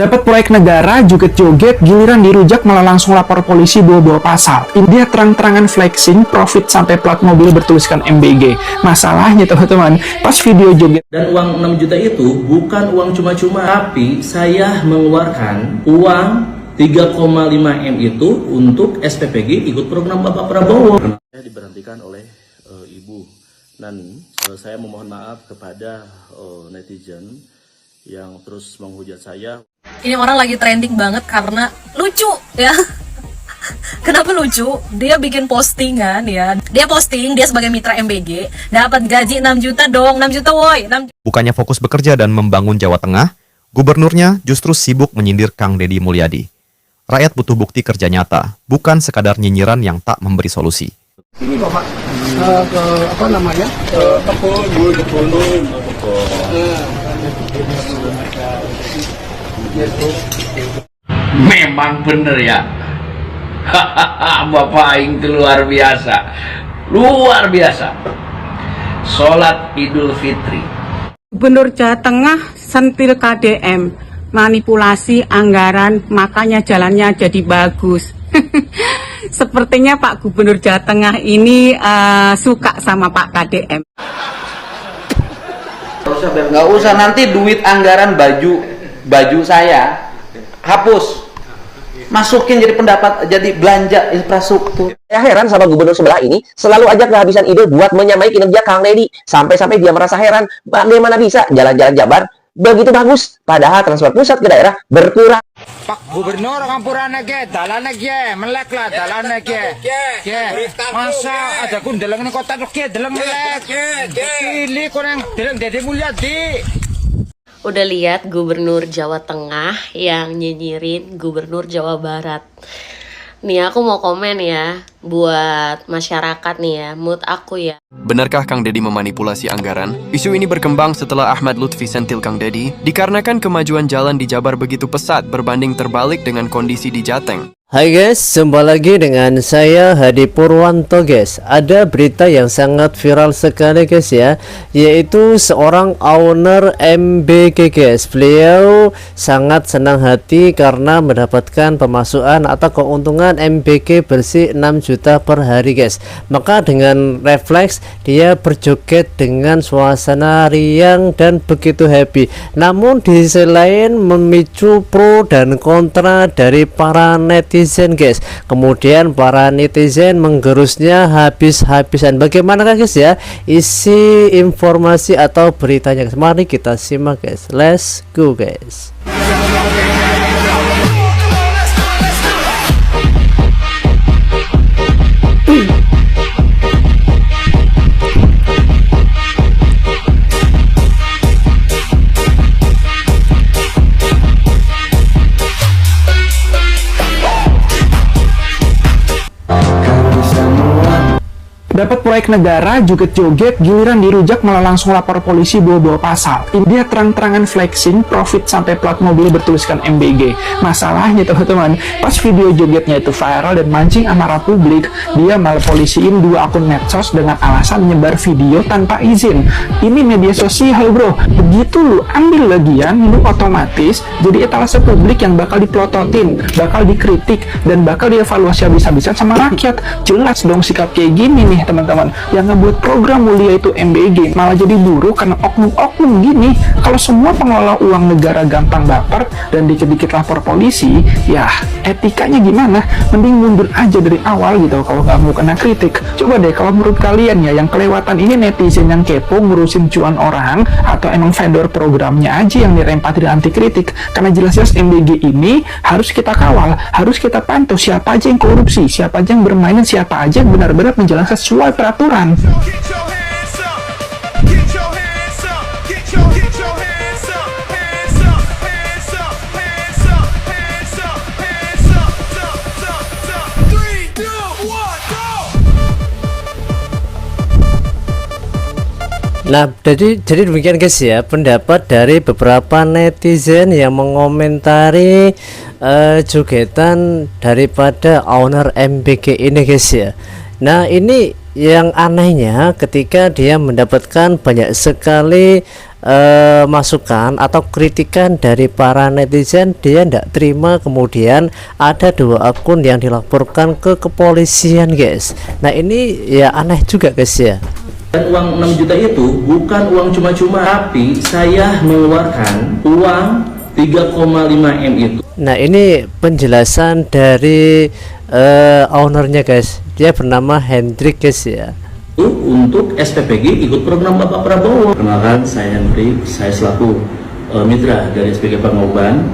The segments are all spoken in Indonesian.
Dapat proyek negara, joget-joget, giliran dirujak malah langsung lapor polisi bawa-bawa pasal. Dia terang-terangan flexing, profit sampai plat mobil bertuliskan MBG. Masalahnya teman-teman, pas video joget. Dan uang 6 juta itu bukan uang cuma-cuma, tapi saya mengeluarkan uang 3,5 M itu untuk SPPG ikut program Bapak Prabowo. Saya diberhentikan oleh Ibu Nani. Saya memohon maaf kepada netizen yang terus menghujat saya. Ini orang lagi trending banget karena lucu ya. Kenapa lucu? Dia bikin postingan ya. Dia posting dia sebagai mitra MBG dapat gaji 6 juta dong, 6 juta woi. Bukannya fokus bekerja dan membangun Jawa Tengah, gubernurnya justru sibuk menyindir Kang Deddy Mulyadi. Rakyat butuh bukti kerja nyata, bukan sekadar nyinyiran yang tak memberi solusi. Ini Bapak, apa namanya? Memang bener ya. Bapak Aing itu luar biasa. Luar biasa. Sholat Idul Fitri. Gubernur Jawa Tengah sentil KDM, manipulasi anggaran, makanya jalannya jadi bagus. Sepertinya Pak Gubernur Jawa Tengah ini suka sama Pak KDM. Nggak usah nanti duit anggaran baju saya hapus, masukin jadi pendapat, jadi belanja infrastruktur. Saya heran sama gubernur sebelah ini, selalu aja kehabisan ide buat menyamai kinerja Kang Deddy. Sampai-sampai dia merasa heran, bagaimana bisa jalan-jalan Jabar begitu bagus, padahal transfer pusat ke daerah berkurang. Pak Gubernur ngampurane ge, dalane ge, melek lah dalane ge. Masa ada kundeleng ini kota ge, deleng melek. Pilih kurang deleng Deddy Mulyadi. Udah lihat gubernur Jawa Tengah yang nyinyirin gubernur Jawa Barat. Nih aku mau komen ya, buat masyarakat nih ya, mood aku ya. Benarkah Kang Deddy memanipulasi anggaran? Isu ini berkembang setelah Ahmad Lutfi sentil Kang Deddy, dikarenakan kemajuan jalan di Jabar begitu pesat berbanding terbalik dengan kondisi di Jateng. Hai guys, jumpa lagi dengan saya Hadi Purwanto guys. Ada berita yang sangat viral sekali guys ya, yaitu seorang owner MBG guys. Beliau sangat senang hati karena mendapatkan pemasukan atau keuntungan MBG bersih 6 juta per hari guys. Maka dengan refleks dia berjoget dengan suasana riang dan begitu happy. Namun di sisi lain memicu pro dan kontra dari para netizen guys. Kemudian para netizen menggerusnya habis-habisan. Bagaimana guys ya isi informasi atau beritanya guys? Mari kita simak guys. Let's go guys. Dapat proyek negara, joget-joget, giliran dirujak malah langsung lapor polisi bawa-bawa pasal. Dia terang-terangan flexing, profit sampai plat mobil bertuliskan MBG. Masalahnya teman-teman, pas video jogetnya itu viral dan mancing amarah publik, dia malah polisiin 2 akun medsos dengan alasan menyebar video tanpa izin. Ini media sosial bro, begitu lu ambil bagian, lu otomatis jadi etalase publik yang bakal dipelototin, bakal dikritik, dan bakal dievaluasi habis-habisan sama rakyat. Jelas dong sikap kayak gini nih teman-teman, yang ngebuat program mulia itu MBG malah jadi buruk karena oknum-oknum gini. Kalau semua pengelola uang negara gampang baper dan dikit-dikit lapor polisi, ya etikanya gimana? Mending mundur aja dari awal gitu kalau nggak mau kena kritik. Coba deh kalau menurut kalian ya, yang kelewatan ini netizen yang kepo ngurusin cuan orang, atau emang vendor programnya aja yang dirempat dan anti kritik? Karena jelas-jelas MBG ini harus kita kawal, harus kita pantau siapa aja yang korupsi, siapa aja yang bermain, dan siapa aja yang benar-benar menjalankan sesuai peraturan. Nah, jadi demikian guys ya pendapat dari beberapa netizen yang mengomentari jogetan daripada owner MBG ini guys ya. Nah, ini yang anehnya ketika dia mendapatkan banyak sekali masukan atau kritikan dari para netizen, dia tidak terima, kemudian ada 2 akun yang dilaporkan ke kepolisian guys. Nah ini ya aneh juga guys ya. Dan uang 6 juta itu bukan uang cuma-cuma, tapi saya mengeluarkan uang 3,5 M itu. Nah ini penjelasan dari ownernya guys, dia bernama Hendrik guys ya, untuk SPPG ikut program Bapak Prabowo. Perkenalkan, saya Hendrik, saya selaku mitra dari SPG Pangauban.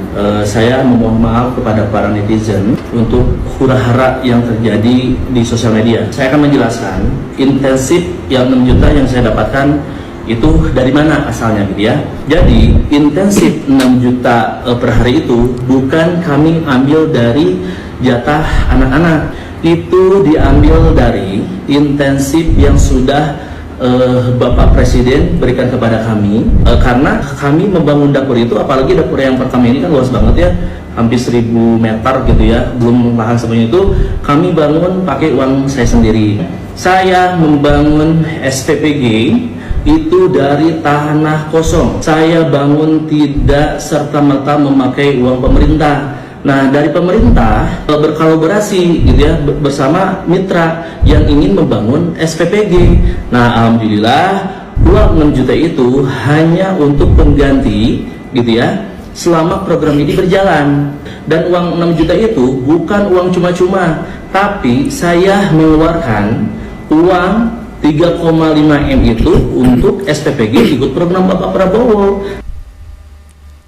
Saya memohon maaf kepada para netizen untuk hura-hara yang terjadi di sosial media. Saya akan menjelaskan intensif yang 6 juta yang saya dapatkan itu dari mana asalnya gitu ya. Jadi intensif 6 juta per hari itu bukan kami ambil dari jatah anak-anak, itu diambil dari intensif yang sudah Bapak Presiden berikan kepada kami, karena kami membangun dapur itu, apalagi dapur yang pertama ini kan luas banget ya, hampir 1000 meter gitu ya, belum lahan semuanya, itu kami bangun pakai uang saya sendiri. Saya membangun SPPG itu dari tanah kosong, saya bangun tidak serta-merta memakai uang pemerintah. Nah, dari pemerintah berkolaborasi gitu ya bersama mitra yang ingin membangun SPPG. Nah, alhamdulillah uang 6 juta itu hanya untuk pengganti gitu ya selama program ini berjalan. Dan uang 6 juta itu bukan uang cuma-cuma, tapi saya mengeluarkan uang 3,5 M itu untuk SPPG ikut program Bapak Prabowo.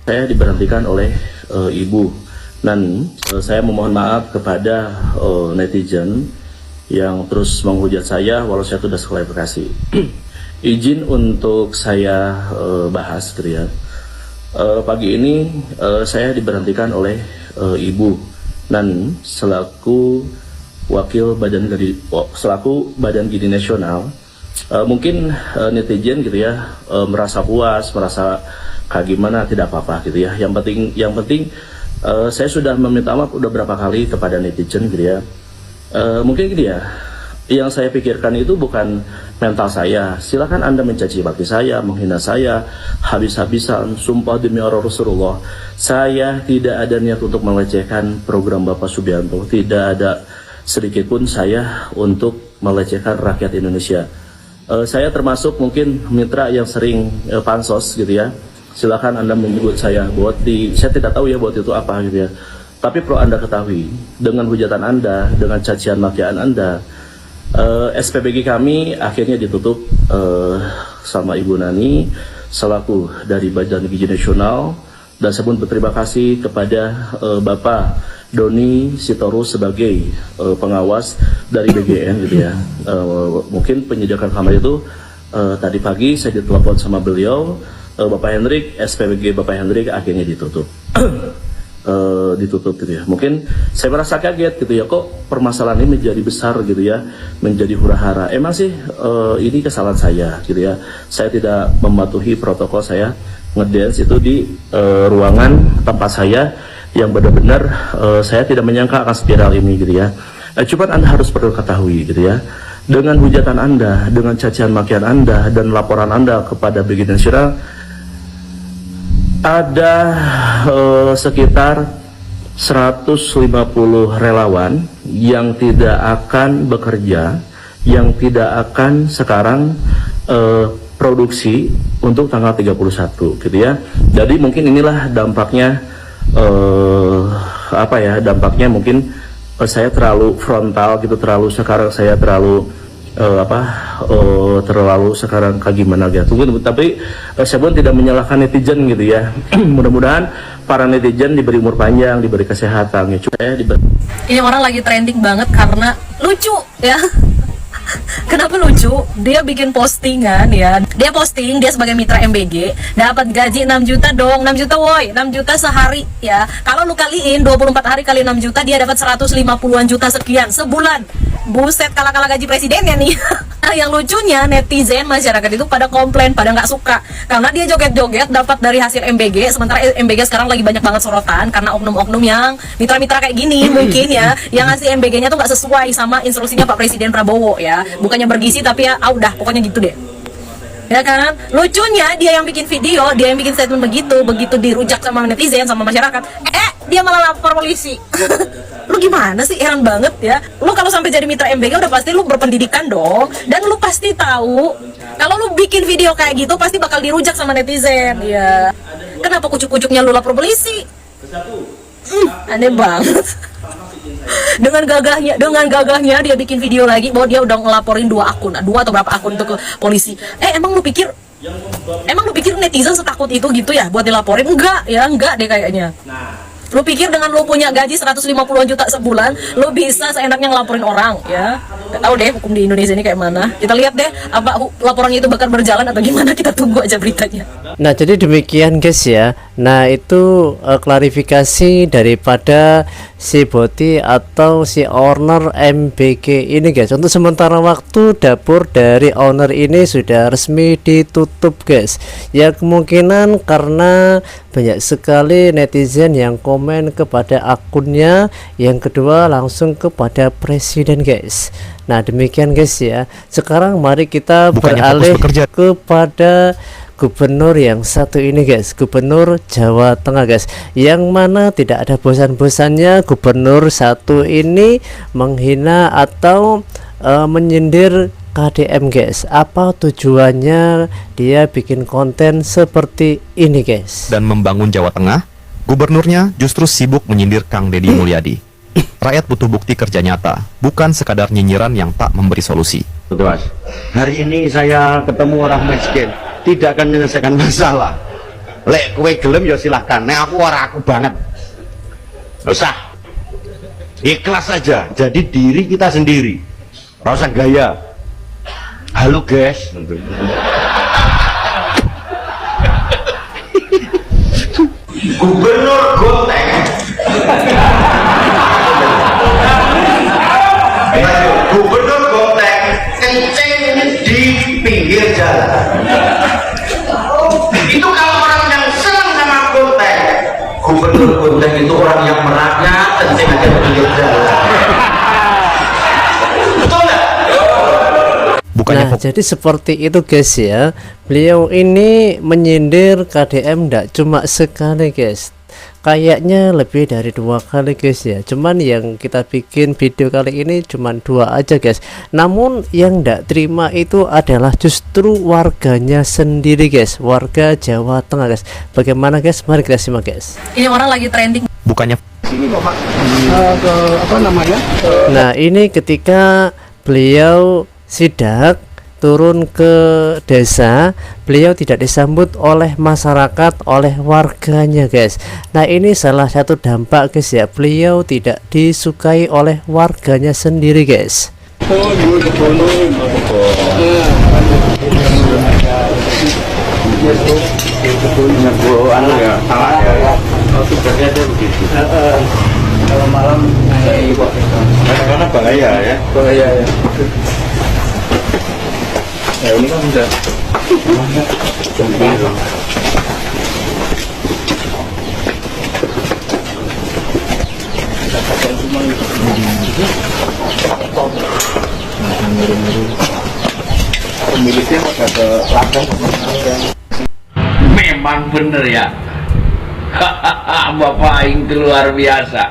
Saya diberhentikan oleh Ibu. Dan saya memohon maaf kepada netizen yang terus menghujat saya walau saya sudah klarifikasi. Izin untuk saya bahas gitu ya. Pagi ini saya diberhentikan oleh Ibu dan selaku wakil selaku Badan Gizi Nasional. Mungkin netizen gitu ya merasa puas, merasa kayak gimana, tidak apa-apa gitu ya. Yang penting saya sudah meminta maaf udah berapa kali kepada netizen gitu ya. Mungkin gitu ya, yang saya pikirkan itu bukan mental saya. Silakan Anda mencaci maki saya, menghina saya habis-habisan, sumpah demi Allah Rasulullah. Saya tidak ada niat untuk melecehkan program Bapak Subianto. Tidak ada sedikit pun saya untuk melecehkan rakyat Indonesia. Saya termasuk mungkin mitra yang sering pansos gitu ya. Silakan Anda menyebut saya boti. Saya tidak tahu ya boti itu apa gitu ya. Tapi perlu Anda ketahui, dengan hujatan Anda, dengan cacian makian Anda, SPPG kami akhirnya ditutup sama Ibu Nani selaku dari Badan Gizi Nasional. Dan saya pun berterima kasih kepada Bapak Doni Sitorus sebagai pengawas dari BGN gitu ya. Mungkin penyediakan kamar itu tadi pagi saya ditelepon sama beliau. Bapak Hendrik, SPPG Bapak Hendrik akhirnya ditutup. Ditutup gitu ya. Mungkin saya merasa kaget gitu ya, kok permasalahan ini menjadi besar gitu ya, menjadi hura-hara. Emang sih ini kesalahan saya gitu ya. Saya tidak mematuhi protokol, saya ngedance itu di ruangan tempat saya yang benar-benar saya tidak menyangka akan spiral ini gitu ya. Cuma Anda harus perlu ketahui gitu ya. Dengan hujatan Anda, dengan cacian makian Anda dan laporan Anda kepada BGN Nasional, ada sekitar 150 relawan yang tidak akan bekerja, yang tidak akan sekarang produksi untuk tanggal 31 gitu ya. Jadi mungkin inilah dampaknya dampaknya mungkin saya terlalu frontal gitu, terlalu sekarang kayak gimana gitu. Tapi saya pun tidak menyalahkan netizen gitu ya. Mudah-mudahan para netizen diberi umur panjang, diberi kesehatan ya. Ini orang lagi trending banget karena lucu ya. Kenapa lucu? Dia bikin postingan ya. Dia posting dia sebagai mitra MBG dapat gaji 6 juta dong. 6 juta woi, 6 juta sehari ya. Kalau lu kaliin 24 hari kali 6 juta dia dapat 150-an juta sekian sebulan. Buset, kalah-kalah gaji presidennya nih. Nah, yang lucunya netizen masyarakat itu pada komplain, pada nggak suka karena dia joget-joget dapat dari hasil MBG, sementara MBG sekarang lagi banyak banget sorotan karena oknum-oknum yang mitra-mitra kayak gini mungkin ya, yang ngasih MBG-nya tuh nggak sesuai sama instruksinya Pak Presiden Prabowo ya, bukannya bergizi tapi ya udah pokoknya gitu deh. Ya kan, lucunya dia yang bikin video, dia yang bikin statement begitu dirujak sama netizen, sama masyarakat, dia malah lapor polisi. Lu gimana sih, heran banget ya. Lu kalau sampai jadi mitra MBG udah pasti lu berpendidikan dong, dan lu pasti tahu kalau lu bikin video kayak gitu pasti bakal dirujak sama netizen ya. Kenapa kucuk-kucuknya lu lapor polisi? Aneh banget. Dengan gagahnya dia bikin video lagi bahwa dia udah ngelaporin 2 akun atau berapa akun itu ke polisi. Emang lu pikir netizen setakut itu gitu ya buat dilaporin? Enggak deh kayaknya. Lu pikir dengan lu punya gaji 150-an juta sebulan, lu bisa seenaknya ngelaporin orang ya? Gak tahu deh hukum di Indonesia ini kayak mana. Kita lihat deh apa laporannya itu bakal berjalan atau gimana, kita tunggu aja beritanya. Nah, jadi demikian guys ya. Nah, itu klarifikasi daripada si Boti atau si owner MBG ini guys. Untuk sementara waktu dapur dari owner ini sudah resmi ditutup guys. Ya kemungkinan karena banyak sekali netizen yang komen kepada akunnya, yang kedua langsung kepada presiden guys. Nah, demikian guys ya. Sekarang mari kita beralih kepada gubernur yang satu ini guys, gubernur Jawa Tengah guys, yang mana tidak ada bosan-bosannya gubernur satu ini menghina atau menyindir KDM guys. Apa tujuannya dia bikin konten seperti ini guys? Dan membangun Jawa Tengah, gubernurnya justru sibuk menyindir Kang Deddy Mulyadi. Rakyat butuh bukti kerja nyata, bukan sekadar nyinyiran yang tak memberi solusi. Mas, hari ini saya ketemu orang miskin, tidak akan menyelesaikan masalah. Lek kowe gelem ya silahkan, nek aku aku banget. Gak usah, ikhlas saja, jadi diri kita sendiri, gak usah gaya. Halo guys. Gubernur Goteng. Gubernur Goteng kencing di pinggir jalan. Itu kalau orang yang senang sama Goteng. Gubernur Goteng itu orang yang merakyat, kencing aja di pinggir jalan. Betul nggak? Nah, jadi seperti itu guys ya. Beliau ini menyindir KDM tidak cuma sekali guys, kayaknya lebih dari 2 kali guys ya. Cuman yang kita bikin video kali ini cuman 2 aja guys. Namun yang tidak terima itu adalah justru warganya sendiri guys, warga Jawa Tengah guys. Bagaimana guys? Mari kita simak guys. Ini orang lagi trending. Bukannya Nah, ini ketika beliau sidak turun ke desa, beliau tidak disambut oleh masyarakat, oleh warganya guys. Nah, ini salah satu dampak guys ya, beliau tidak disukai oleh warganya sendiri guys. Kalau malam karena bahaya ya. Ya ini kan udah pemiliknya pada ke ladang. Memang bener ya. Bapak Aing itu luar biasa.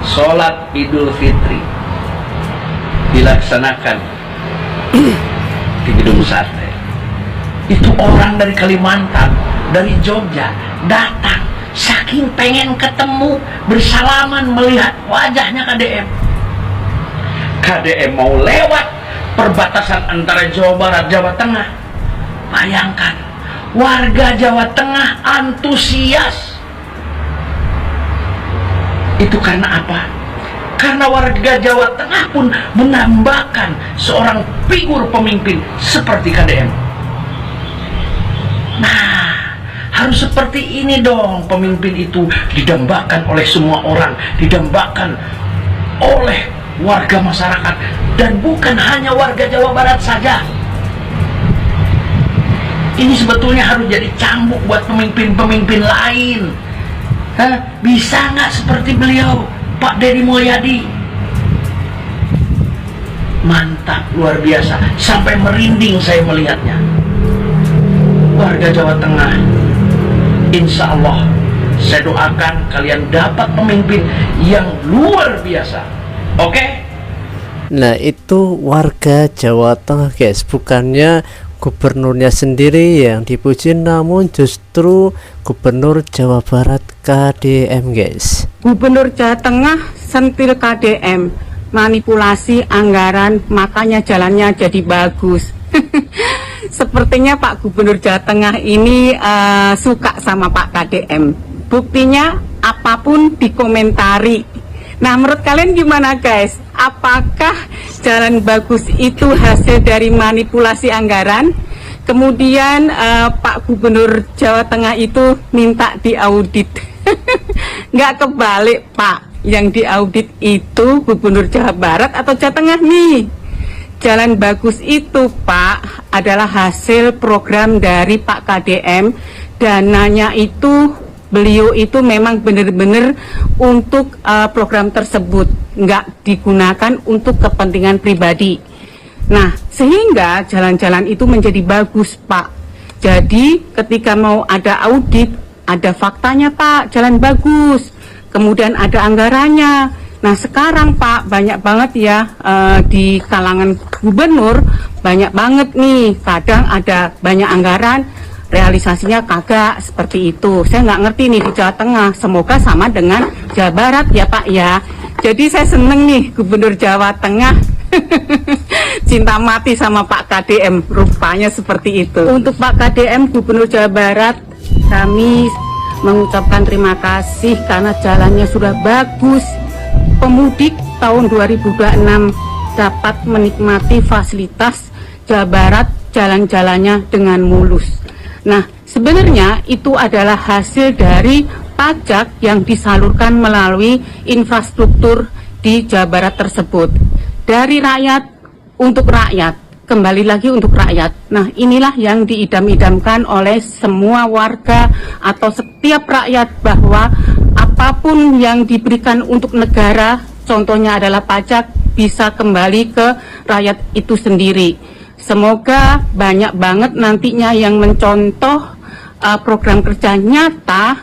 Sholat Idul Fitri dilaksanakan di gedung sate. Itu orang dari Kalimantan, dari Jogja datang saking pengen ketemu, bersalaman, melihat wajahnya KDM. KDM mau lewat perbatasan antara Jawa Barat Jawa Tengah. Bayangkan, warga Jawa Tengah antusias. Itu karena apa? Karena warga Jawa Tengah pun menambahkan seorang figur pemimpin seperti KDM. Nah, harus seperti ini dong, pemimpin itu didambakan oleh semua orang, didambakan oleh warga masyarakat, dan bukan hanya warga Jawa Barat saja. Ini sebetulnya harus jadi cambuk buat pemimpin-pemimpin lain. Bisa nggak seperti beliau, Pak Deddy Mulyadi? Mantap, luar biasa, sampai merinding saya melihatnya. Warga Jawa Tengah, insya Allah saya doakan kalian dapat pemimpin yang luar biasa. Oke? Nah, itu warga Jawa Tengah, guys, bukannya gubernurnya sendiri yang dipuji, namun justru gubernur Jawa Barat KDM, guys. Gubernur Jawa Tengah sentil KDM, manipulasi anggaran, makanya jalannya jadi bagus. Sepertinya Pak Gubernur Jawa Tengah ini suka sama Pak KDM. Buktinya apapun dikomentari. Nah, menurut kalian gimana, guys? Apakah jalan bagus itu hasil dari manipulasi anggaran? Kemudian Pak Gubernur Jawa Tengah itu minta diaudit. Nggak kebalik, Pak. Yang diaudit itu Gubernur Jawa Barat atau Jawa Tengah nih? Jalan bagus itu, Pak, adalah hasil program dari Pak KDM. Dananya itu, beliau itu memang benar-benar untuk program tersebut, nggak digunakan untuk kepentingan pribadi. Nah, sehingga jalan-jalan itu menjadi bagus, Pak. Jadi ketika mau ada audit, ada faktanya, Pak, jalan bagus, kemudian ada anggarannya. Nah, sekarang, Pak, banyak banget ya di kalangan gubernur, banyak banget nih, kadang ada banyak anggaran, realisasinya kagak, seperti itu. Saya nggak ngerti nih di Jawa Tengah, semoga sama dengan Jawa Barat ya, Pak ya. Jadi saya seneng nih Gubernur Jawa Tengah cinta mati sama Pak KDM, rupanya seperti itu. Untuk Pak KDM Gubernur Jawa Barat, kami mengucapkan terima kasih karena jalannya sudah bagus. Pemudik tahun 2026 dapat menikmati fasilitas Jawa Barat, jalan-jalannya dengan mulus. Nah, sebenarnya itu adalah hasil dari pajak yang disalurkan melalui infrastruktur di Jawa Barat tersebut. Dari rakyat untuk rakyat, kembali lagi untuk rakyat. Nah, inilah yang diidam-idamkan oleh semua warga atau setiap rakyat, bahwa apapun yang diberikan untuk negara, contohnya adalah pajak, bisa kembali ke rakyat itu sendiri. Semoga banyak banget nantinya yang mencontoh program kerja nyata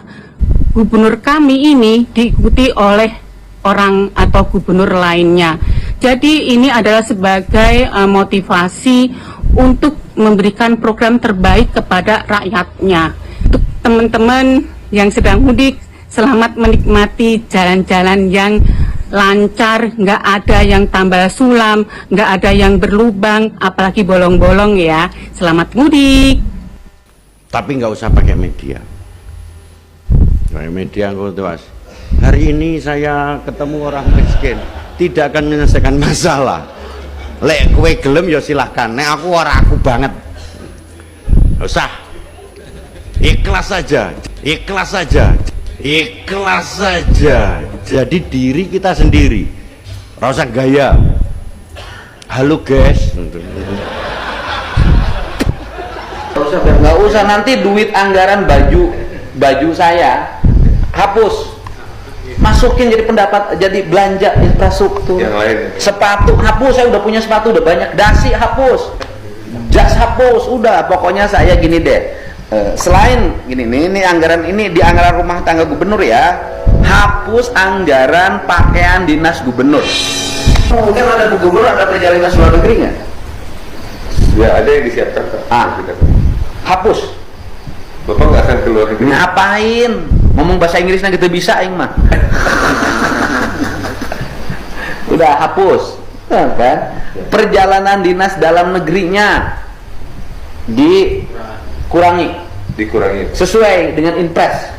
gubernur kami ini diikuti oleh orang atau gubernur lainnya. Jadi ini adalah sebagai motivasi untuk memberikan program terbaik kepada rakyatnya. Untuk teman-teman yang sedang mudik, selamat menikmati jalan-jalan yang lancar, nggak ada yang tambal sulam, nggak ada yang berlubang, apalagi bolong-bolong ya. Selamat mudik. Tapi nggak usah pakai media. Pakai media tuas. Hari ini saya ketemu orang miskin, tidak akan menyelesaikan masalah. Lek kue gelem ya silahkan. Nek aku aku banget. Nggak usah. Ikhlas saja. Ikhlas saja. Ikhlas saja. Jadi diri kita sendiri, rasa gaya. Halo guys, nggak usah nanti duit anggaran baju saya hapus, masukin jadi pendapat, jadi belanja infrastruktur. Yang lain, sepatu hapus, saya udah punya sepatu udah banyak. Dasi hapus, jas hapus, udah pokoknya saya gini deh. Selain gini nih, ini anggaran ini di anggaran rumah tangga gubernur ya, hapus anggaran pakaian dinas gubernur. Mungkin ada gubernur ada perjalanan luar negeri nggak? Ya ada yang disiapkan. Hapus. Bapak nggak akan keluar negeri. Ngapain? Ngomong bahasa Inggrisnya gitu bisa, ing mah. Udah hapus, kan? Perjalanan dinas dalam negerinya dikurangi sesuai dengan impres.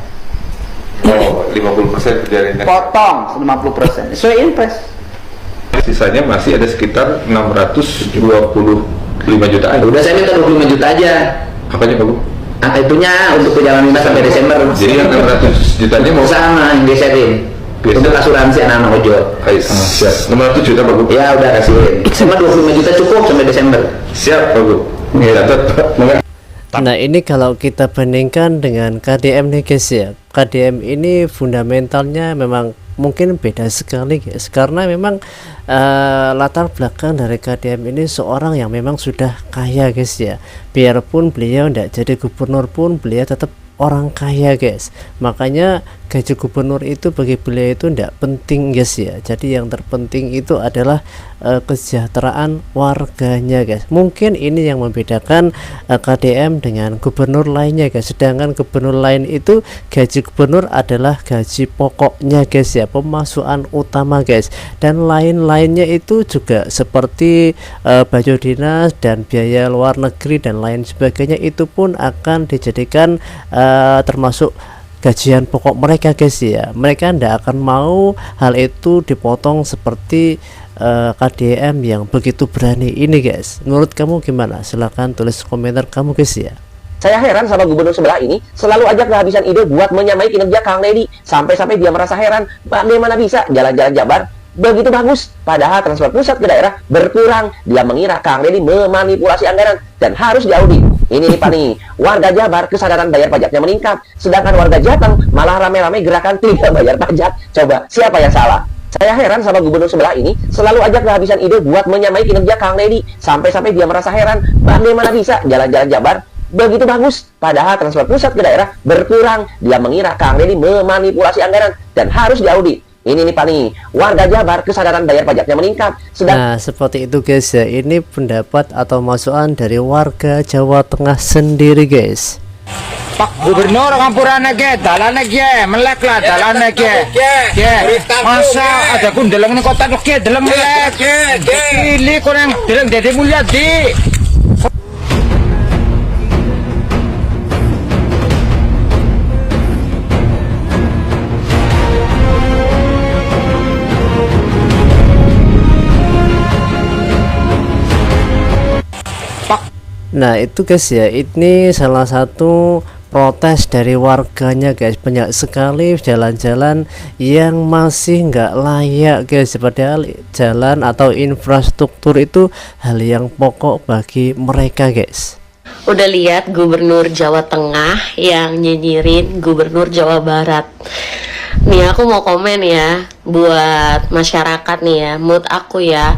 Oh, 50% perjalanan. Potong 50% sesuai impres. Sisanya masih ada sekitar 625 jutaan. Udah saya minta 25 juta aja. Apanya Pak Bu? Itunya untuk perjalanan dinas sampai Desember. Jadi yang 600 jutanya mau sama yang disetin. Untuk asuransi anak-anak ojol. Siap. 600 juta Pak Gub. Ya udah kasihin. Cuma 25 juta cukup sampai Desember. Siap Pak Gub. Catat Pak. Nah ini kalau kita bandingkan dengan KDM nih guys ya, KDM ini fundamentalnya memang mungkin beda sekali guys, karena memang latar belakang dari KDM ini seorang yang memang sudah kaya guys ya. Biarpun beliau tidak jadi gubernur pun beliau tetap orang kaya guys, makanya gaji gubernur itu bagi beliau itu tidak penting guys ya. Jadi yang terpenting itu adalah kesejahteraan warganya guys. Mungkin ini yang membedakan KDM dengan gubernur lainnya guys. Sedangkan gubernur lain itu gaji gubernur adalah gaji pokoknya guys ya, pemasukan utama guys, dan lain-lainnya itu juga seperti baju dinas dan biaya luar negeri dan lain sebagainya itu pun akan dijadikan termasuk gajian pokok mereka guys ya. Mereka tidak akan mau hal itu dipotong seperti KDM yang begitu berani ini guys. Menurut kamu gimana? Silahkan tulis komentar kamu guys ya. Saya heran sama gubernur sebelah ini, selalu aja kehabisan ide buat menyamai kinerja Kang Deddy. Sampai-sampai dia merasa heran, bagaimana bisa jalan-jalan Jabar begitu bagus, padahal transfer pusat ke daerah berkurang. Dia mengira Kang Deddy memanipulasi anggaran dan harus diaudit. Ini nih Pak nih, warga Jabar kesadaran bayar pajaknya meningkat, sedangkan warga Jateng malah rame-rame gerakan tidak bayar pajak. Coba, siapa yang salah? Saya heran sama gubernur sebelah ini, selalu aja kehabisan ide buat menyamai kinerja Kang Deddy. Sampai-sampai dia merasa heran, bagaimana bisa jalan-jalan Jabar begitu bagus, padahal transfer pusat ke daerah berkurang. Dia mengira Kang Deddy memanipulasi anggaran dan harus diaudit. Ini nih Pak nih, warga Jabar kesadaran bayar pajaknya meningkat. Nah seperti itu guys ya, ini pendapat atau masukan dari warga Jawa Tengah sendiri guys. Pak Gubernur Kampurane ke dalane ke melek lah dalane ke masa ada kundeleng ini kota ke deleng melek pilih kurang deleng Dede Mulyadi. Nah itu guys ya, ini salah satu protes dari warganya guys. Banyak sekali jalan-jalan yang masih nggak layak guys, padahal jalan atau infrastruktur itu hal yang pokok bagi mereka guys. Udah lihat gubernur Jawa Tengah yang nyinyirin gubernur Jawa Barat. Nih aku mau komen ya buat masyarakat nih ya, menurut aku ya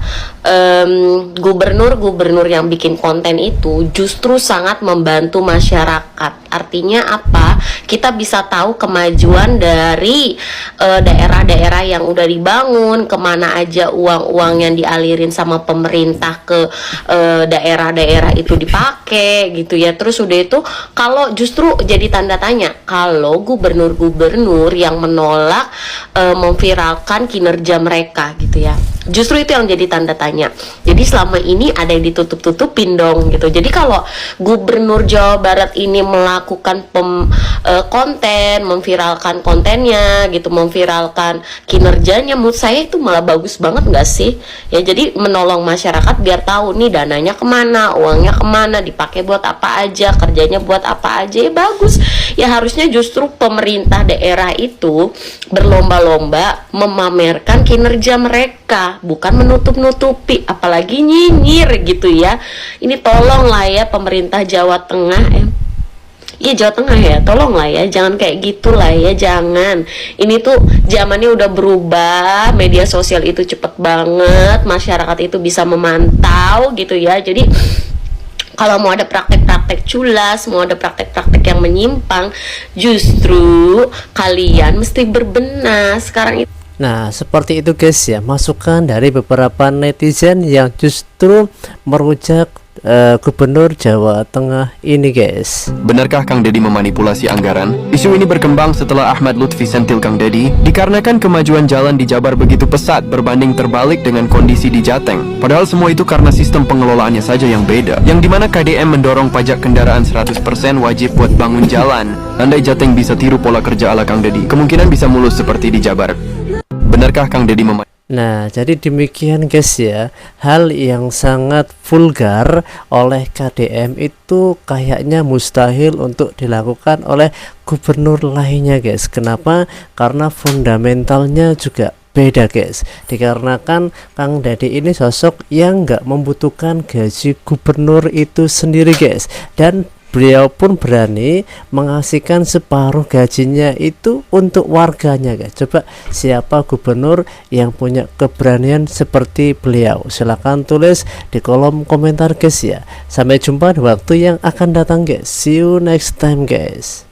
gubernur-gubernur yang bikin konten itu justru sangat membantu masyarakat. Artinya apa? Kita bisa tahu kemajuan dari daerah-daerah yang udah dibangun, kemana aja uang-uang yang dialirin sama pemerintah ke daerah-daerah itu dipakai gitu ya. Terus udah itu kalau justru jadi tanda tanya kalau gubernur-gubernur yang menolak memviralkan kinerja mereka gitu ya. Justru itu yang jadi tanda tanya. Jadi selama ini ada yang ditutup-tutupin dong gitu. Jadi kalau gubernur Jawa Barat ini melakukan konten, memviralkan kontennya gitu, memviralkan kinerjanya, menurut saya itu malah bagus banget nggak sih? Ya jadi menolong masyarakat biar tahu nih dananya kemana, uangnya kemana, dipakai buat apa aja, kerjanya buat apa aja, ya bagus. Ya harusnya justru pemerintah daerah itu berlomba-lomba memamerkan kinerja mereka, bukan menutup-nutupi, apalagi nyinyir gitu ya. Ini tolonglah ya pemerintah Jawa Tengah Iya Jawa Tengah ya, tolonglah ya, jangan kayak gitulah ya, jangan. Ini tuh zamannya udah berubah, media sosial itu cepet banget, masyarakat itu bisa memantau gitu ya. Jadi kalau mau ada praktek-praktek culas, mau ada praktek-praktek yang menyimpang, justru kalian mesti berbenah sekarang itu. Nah seperti itu guys ya, masukan dari beberapa netizen yang justru merujak Gubernur Jawa Tengah ini guys. Benarkah Kang Deddy memanipulasi anggaran? Isu ini berkembang setelah Ahmad Lutfi sentil Kang Deddy dikarenakan kemajuan jalan di Jabar begitu pesat berbanding terbalik dengan kondisi di Jateng. Padahal semua itu karena sistem pengelolaannya saja yang beda, yang dimana KDM mendorong pajak kendaraan 100% wajib buat bangun jalan. Andai Jateng bisa tiru pola kerja ala Kang Deddy, kemungkinan bisa mulus seperti di Jabar. Benarkah Kang Deddy Nah, jadi demikian guys ya, hal yang sangat vulgar oleh KDM itu kayaknya mustahil untuk dilakukan oleh gubernur lainnya guys. Kenapa? Karena fundamentalnya juga beda guys, dikarenakan Kang Dedi ini sosok yang nggak membutuhkan gaji gubernur itu sendiri guys, dan beliau pun berani mengasihkan separuh gajinya itu untuk warganya guys. Coba siapa gubernur yang punya keberanian seperti beliau? Silahkan tulis di kolom komentar guys ya. Sampai jumpa di waktu yang akan datang guys. See you next time guys.